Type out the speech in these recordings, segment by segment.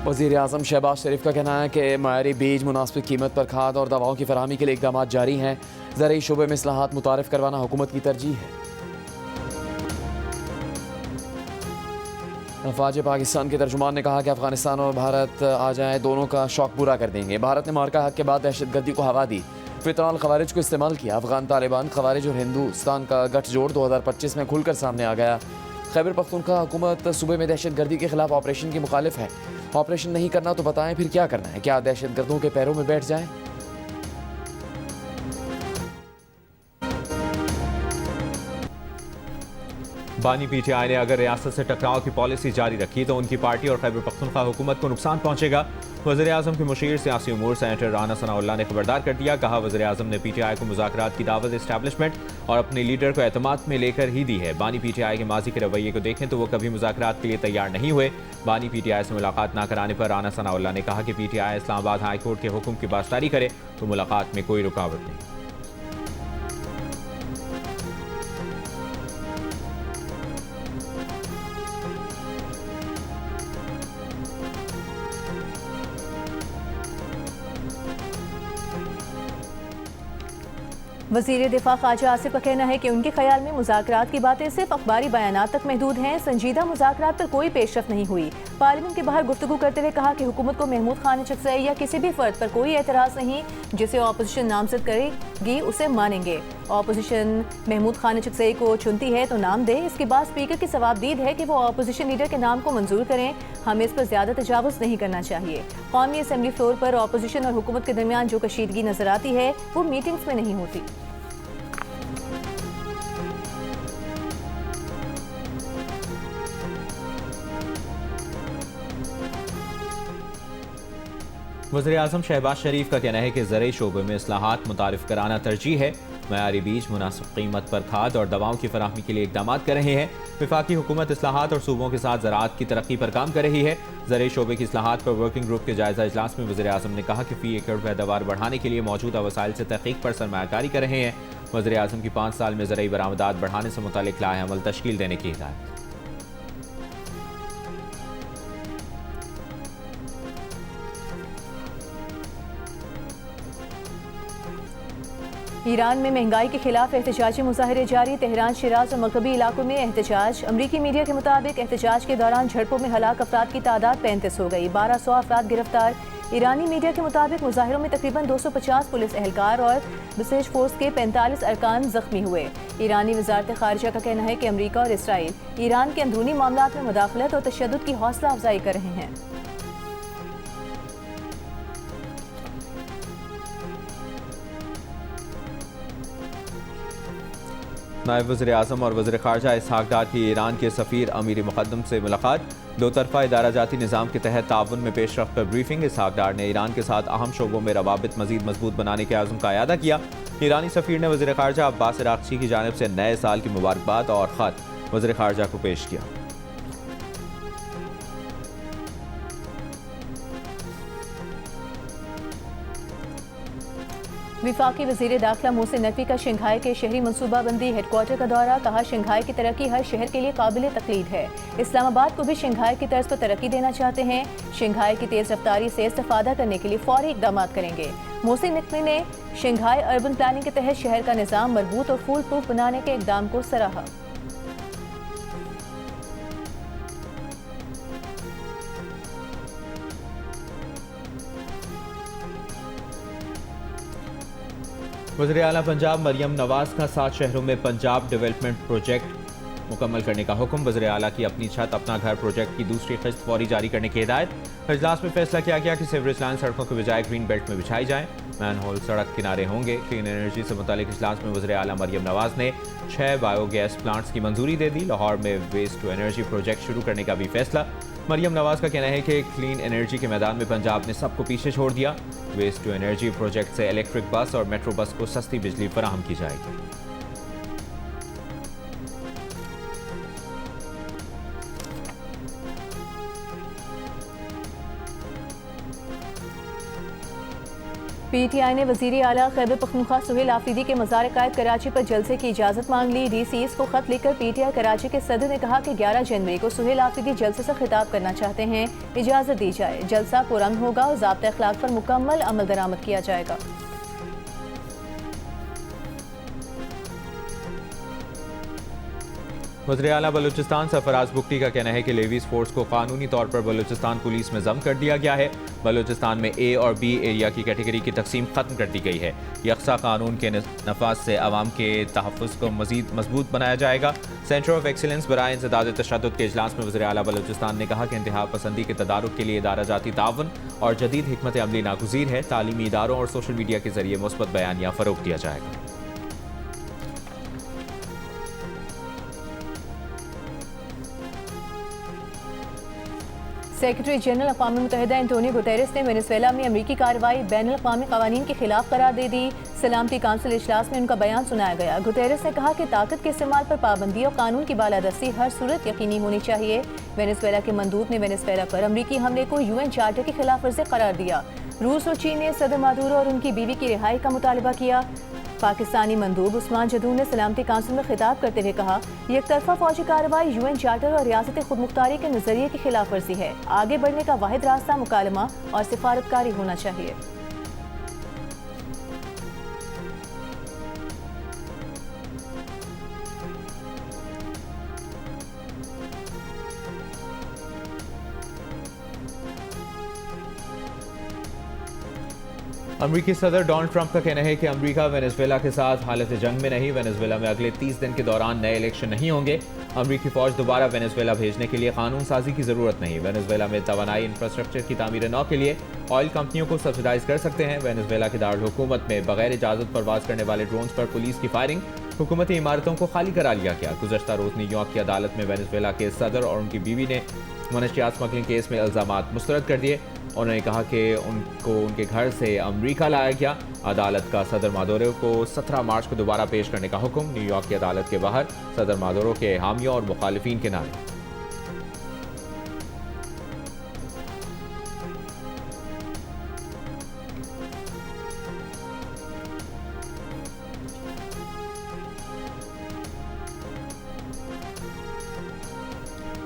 वज़ीर आज़म शहबाज शरीफ का कहना है कि मायारी बीज, मुनासिब कीमत पर खाद और दवाओं की फराहमी के लिए इक़दाम जारी हैं। ज़रूरी शोबे में इस्लाहात मुतारिफ करवाना हुकूमत की तरजीह है। अफवाज पाकिस्तान के तर्जुमान ने कहा कि अफगानिस्तान और भारत आ जाएँ, दोनों का शौक पूरा कर देंगे। भारत ने मार्का हक के बाद दहशतगर्दी को हवा दी, फितराल खवारिज को इस्तेमाल किया। अफगान तालिबान, खवारिज और हिंदुस्तान का गठजोड़ 2025 में खुलकर सामने आ गया। खैबर पख्तूनख्वा हुकूमत सूबे में दहशतगर्दी के खिलाफ ऑपरेशन की मुखालिफ है। ऑपरेशन नहीं करना तो बताएं फिर क्या करना है। क्या दहशतगर्दों के पैरों में बैठ जाएं? बानी पीटीआई ने अगर रियासत से टकराव की पॉलिसी जारी रखी तो उनकी पार्टी और खैबर पख्तूनख्वा हुकूमत को नुकसान पहुंचेगा। वज़ीर आज़म के मुशीर सियासी उमूर सेनेटर राना सनाउल्लाह ने खबरदार कर दिया। कहा, वज़ीर आज़म ने पीटीआई को मुज़ाकरात की दावत इस्टेब्लिशमेंट और अपने लीडर को एतमाद में लेकर ही दी है। बानी पीटीआई के माजी के रवैये को देखें तो वो कभी मुज़ाकरात के लिए तैयार नहीं हुए। बानी पीटीआई से मुलाकात न कराने पर राना सनाउल्लाह ने कहा कि पीटीआई इस्लामाबाद हाई कोर्ट के हुक्म की पासदारी करे तो मुलाकात में कोई रुकावट नहीं। वज़ीर दिफा ख्वाजा आसिफ का कहना है कि उनके ख्याल में मुज़ाकरात की बातें सिर्फ अखबारी बयानात तक महदूद हैं। संजीदा मुज़ाकरात पर कोई पेशरफ नहीं हुई। पार्लियामेंट के बाहर गुफ्तगू करते हुए कहा कि हुकूमत को महमूद खान चकसाई या किसी भी फर्द पर कोई एतराज़ नहीं, जिसे अपोजिशन नामजद करेगी उसे मानेंगे। अपोजिशन महमूद खान चकसाई को चुनती है तो नाम दे। इसके बाद स्पीकर की सवाबदीद है कि वो अपोजिशन लीडर के नाम को मंजूर करें। हमें इस पर ज़्यादा तजावुज़ नहीं करना चाहिए। कौमी असम्बली फ्लोर पर अपोजिशन और हुकूमत के दरमियान जो कशीदगी नजर आती है वो मीटिंग्स में नहीं होती। वज़ीर आज़म शहबाज शरीफ का कहना है कि ज़रूरी शोबे में इस्लाहात मुतारिफ कराना तरजीह है। मयारी बीज, मुनासिब कीमत पर खाद और दवाओं की फराहमी के लिए इक़दाम कर रहे हैं। वफाकी हुकूमत इस्लाहात और सूबों के साथ ज़राअत की तरक्की पर काम कर रही है। ज़रूरी शोबे की इस्लाहात पर वर्किंग ग्रुप के जायज़ा इजलास में वज़ीर आज़म ने कहा कि फ़ी एकड़ पैदावार बढ़ाने के लिए मौजूदा वसाइल से तहक़ीक़ पर सरमायाकारी कर रहे हैं। वज़ीर आज़म की 5 साल में ज़रूरी बरामदात बढ़ाने से मुतालिक लाएअमल तश्कील देने की हिदायत। ईरान में महंगाई के खिलाफ एहतजाजी मुजाहरे जारी। तेहरान, शिराज और मगरबी इलाकों में एहतजाज। अमरीकी मीडिया के मुताबिक एहतजाज के दौरान झड़पों में हलाक अफराद की तादाद 35 हो गई। 1200 अफराद गिरफ्तार। ईरानी मीडिया के मुताबिक मुजाहिरों में तकरीबन 250 पुलिस एहलकार और विशेष फोर्स के 45 अरकान जख्मी हुए। ईरानी वजारत खारजा का कहना है कि अमरीका और इसराइल ईरान के अंदरूनी मामलात में मुदाखलत और तशद्दुद की हौसला अफजाई कर रहे हैं। नायब वज़ीर आज़म और वज़ीर ख़ारजा इसहाक़ डार की ईरान के सफ़ीर अमीर मुक़द्दम से मुलाकात। दो तरफ़ा इदारा जाती निज़ाम के तहत ताउन में पेशरफ़्त पर ब्रीफिंग। इसहाक़ डार ने ईरान के साथ अहम शोबों में रवाबित मज़ीद मजबूत बनाने के आज़म का अयादा किया। ईरानी सफ़ीर ने वज़ीर ख़ारजा अब्बास अराग़ची की जानिब से नए साल की मुबारकबाद और ख़त वज़ीर ख़ारजा को पेश किया। विफाकी वज़ीर दाखिला मोहसिन नकवी का शंघाई के शहरी मनसूबाबंदी हेडक्वार्टर का दौरा। कहा, शंघाई की तरक्की हर शहर के लिए काबिल तकलीद है। इस्लामाबाद को भी शंघाई की तर्ज पर तरक्की देना चाहते हैं। शंघाई की तेज़ रफ्तारी से इस्तेफादा करने के लिए फौरी इक़दाम करेंगे। मोहसिन नकवी ने शंघाई अर्बन प्लानिंग के तहत शहर का निज़ाम मजबूत और फूल प्रूफ बनाने के इक़दाम को सराहा। वज़ीर आला पंजाब मरियम नवाज का 7 शहरों में पंजाब डेवलपमेंट प्रोजेक्ट मुकम्मल करने का हुक्म। वज़ीर आला की अपनी छत अपना घर प्रोजेक्ट की दूसरी किस्त फौरी जारी करने की हिदायत। इजलास में फैसला किया गया कि सीवरेज लाइन सड़कों के बजाय ग्रीन बेल्ट में बिछाई जाए। मैन होल सड़क किनारे होंगे। क्लीन एनर्जी से मुतालिक इजलास में वज़ीर आला मरियम नवाज ने 6 बायोगैस प्लांट्स की मंजूरी दे दी। लाहौर में वेस्ट टू एनर्जी प्रोजेक्ट शुरू करने का भी फैसला। मरियम नवाज का कहना है कि क्लीन एनर्जी के मैदान में पंजाब ने सबको पीछे छोड़ दिया। वेस्ट टू एनर्जी प्रोजेक्ट से इलेक्ट्रिक बस और मेट्रो बस को सस्ती बिजली फराहम की जाएगी। PTI ने वज़ीर आला खैबर पख्तूनख्वा सुहेल आफरीदी के मज़ार कायद कराची पर जलसे की इजाज़त मांग ली। DCs को खत लिखकर PTI कराची के सदर ने कहा कि 11 जनवरी को सुहेल आफरीदी जलसे से खिताब करना चाहते हैं, इजाज़त दी जाए। जलसा पुरअमन होगा और ज़ाब्ता अखलाक पर मुकम्मल अमल दरामद किया जाएगा। वज़ीर आला बलूचिस्तान सरफराज बुगटी का कहना है कि लेवीज फोर्स को कानूनी तौर पर बलूचिस्तान पुलिस में जम कर दिया गया है। बलूचिस्तान में A और B एरिया की कैटेगरी की तकसीम खत्म कर दी गई है। यकसा कानून के नफाज से अवाम के तहफ़्फ़ुज़ को मज़ीद मजबूत बनाया जाएगा। सेंटर ऑफ एक्सीलेंस बराए इंसदाद तशद्दुद के इजलास में वज़ीर आला बलूचिस्तान ने कहा कि इंतहा पसंदी के तदारुक के लिए इदारा जाती तावन और जदीद हिकमत अमली नागुज़ीर है। तालीमी इदारों और सोशल मीडिया के जरिए मुस्बत बयानिया फ़रोग़ दिया जाएगा। सेक्रेटरी जनरल अक़वाम मुत्तहिदा एंटोनियो गुतेरेस ने वेनेज़ुएला में अमरीकी कार्रवाई बैनुल-अक़वामी क़वानीन के खिलाफ करार दे दी। सलामती काउंसिल इजलास में उनका बयान सुनाया गया। गुतेरेस ने कहा कि ताकत के इस्तेमाल पर पाबंदी और कानून की बालादस्ती हर सूरत यकीनी होनी चाहिए। वेनेज़ुएला के मंदूब ने वेनेज़ुएला पर अमरीकी हमले को UN चार्टर की खिलाफ वर्जी करार दिया। रूस और चीन ने सदर मादुरो और उनकी बीवी की रिहाई का मुतालबा किया। पाकिस्तानी मंदूब उस्मान जदूर ने सलामती काउंसिल में खिताब करते हुए कहा, एक तरफा फौजी कार्रवाई UN चार्टर और रियासत खुदमुख्तारी के नजरिए की खिलाफ वर्जी है। आगे बढ़ने का वाहिद रास्ता मुकालमा और सिफारतकारी होना चाहिए। अमरीकी सदर डोनाल्ड ट्रंप का कहना है कि अमरीका वेनेज़ुएला के साथ हालत जंग में नहीं। वेनेज़ुएला में अगले 30 दिन के दौरान नए इलेक्शन नहीं होंगे। अमरीकी फौज दोबारा वेनेज़ुएला भेजने के लिए कानून साजी की जरूरत नहीं। वेनेज़ुएला में तवानाई इंफ्रास्ट्रक्चर की तामीर नौ के लिए ऑयल कंपनियों को सब्सिडाइज कर सकते हैं। वेनेज़ुएला के दारुल हुकूमत में बगैर इजाजत परवाज करने वाले ड्रोन्स पर पुलिस की फायरिंग, हुकूमती इमारतों को खाली करा लिया गया। गुज़श्ता रोज न्यूयॉर्क की अदालत में वेनेज़ुएला के सदर और उनकी बीवी ने मनशियात स्मगलिंग केस में इल्जामात मुस्तरद कर दिए। उन्होंने कहा कि उनको उनके घर से अमरीका लाया गया। अदालत का सदर मादुरो को 17 मार्च को दोबारा पेश करने का हुक्म। न्यूयॉर्क की अदालत के बाहर सदर मादुरो के हामियों और मुखालिफिन के नारे।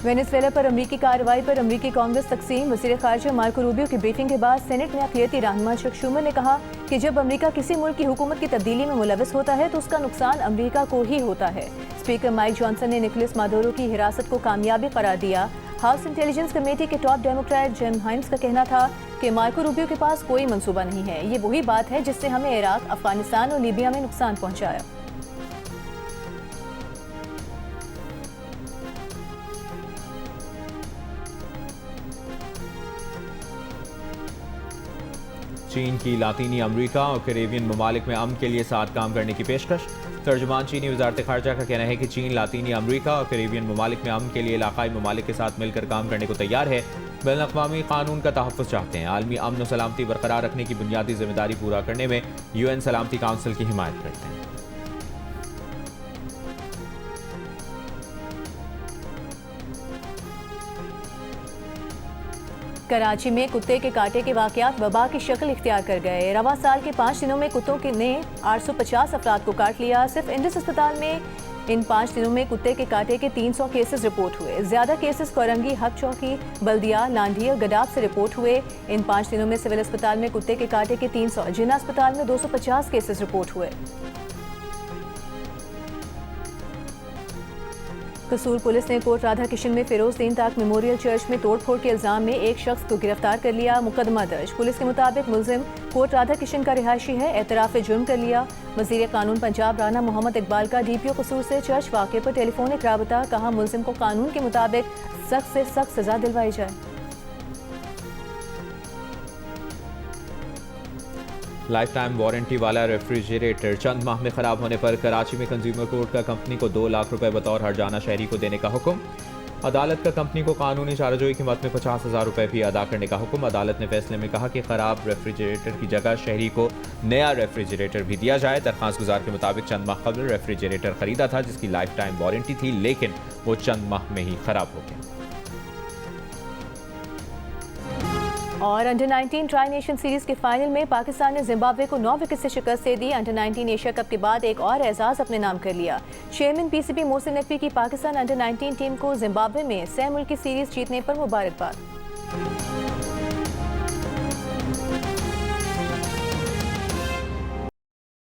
वेनेज़ुएला पर अमरीकी कार्रवाई पर अमरीकी कांग्रेस तकसीम। वज़ीर ख़ारिजा मार्को रूबियो की ब्रीफिंग के बाद सेनेट में अक़लियती रहनुमा चक शूमर ने कहा कि जब अमरीका किसी मुल्क की हुकूमत की तब्दीली में मुलविस होता है तो उसका नुकसान अमरीका को ही होता है। स्पीकर माइक जॉनसन ने निकोलस मादुरो की हिरासत को कामयाबी करार दिया। हाउस इंटेलिजेंस कमेटी के टॉप डेमोक्रेट जिम हाइम्स का कहना था कि मार्को रूबियो के पास कोई मंसूबा नहीं है। ये वही बात है जिससे हमें इराक, अफगानिस्तान और लीबिया में नुकसान पहुंचाया। चीन की लातीनी अमरीका और कैरेबियन ममालिक में अमन के लिए साथ काम करने की पेशकश। तर्जुमान चीनी वजारत खारजा का कहना है कि चीन लातीनी अमरीका और कैरेबियन ममालिक में अमन के लिए इलाकाई ममालिक के साथ मिलकर काम करने को तैयार है। बैनुल-अक़वामी कानून का तहफ़्फ़ुज़ चाहते हैं। आलमी अमन और सलामती बरकरार रखने की बुनियादी जिम्मेदारी पूरा करने में UN सलामती काउंसिल की हिमायत करते हैं। कराची में कुत्ते के काटे के वाकयात वबा की शक्ल इख्तियार कर गए। रवा साल के 5 दिनों में कुत्तों ने 850 अफराद को काट लिया। सिर्फ इंडस अस्पताल में इन 5 दिनों में कुत्ते के काटे के 300 केसेस रिपोर्ट हुए। ज्यादा केसेस कोरंगी, हक चौकी, बल्दिया, लांढी और गडाब से रिपोर्ट हुए। इन 5 दिनों में सिविल अस्पताल में कुत्ते के काटे के 300, जिन्ना अस्पताल में 250 केसेस रिपोर्ट हुए। कसूर पुलिस ने कोट राधा किशन में फिरोज दीन ताक मेमोरियल चर्च में तोड़फोड़ के इल्जाम में एक शख्स को गिरफ्तार कर लिया। मुकदमा दर्ज। पुलिस के मुताबिक मुलजिम कोट राधा किशन का रिहायशी है। एतराफ़ जुर्म कर लिया। वज़ीर कानून पंजाब राना मोहम्मद इकबाल का DPO कसूर से चर्च वाक़े पर टेलीफोनिक राबता। कहा मुलजिम को कानून के मुताबिक सख्त से सख्त सजा दिलवाई जाए। लाइफ टाइम वारंटी वाला रेफ्रिजरेटर चंद माह में खराब होने पर कराची में कंज्यूमर कोर्ट का कंपनी को 2 लाख रुपए बतौर हर्जाना शहरी को देने का हुक्म। अदालत का कंपनी को कानूनी चाराजोई की मद में 50,000 रुपए भी अदा करने का हुक्म। अदालत ने फैसले में कहा कि खराब रेफ्रिजरेटर की जगह शहरी को नया रेफ्रिजरेटर भी दिया जाए। दरख्वास्त गुजार के मुताबिक चंद माह कबल रेफ्रिजरेटर खरीदा था जिसकी लाइफ टाइम वारंटी थी, लेकिन वो चंद माह में ही खराब हो गया। और अंडर 19 ट्राई नेशन सीरीज के फाइनल में पाकिस्तान ने जिम्बाब्वे को 9 विकेट से शिकस्त दे दी। अंडर 19 एशिया कप के बाद एक और एजाज अपने नाम कर लिया। चेयरमैन पीसीबी मोहसिन नकवी की पाकिस्तान अंडर 19 टीम को जिम्बाब्वे में सह मुल्की सीरीज जीतने पर मुबारकबाद।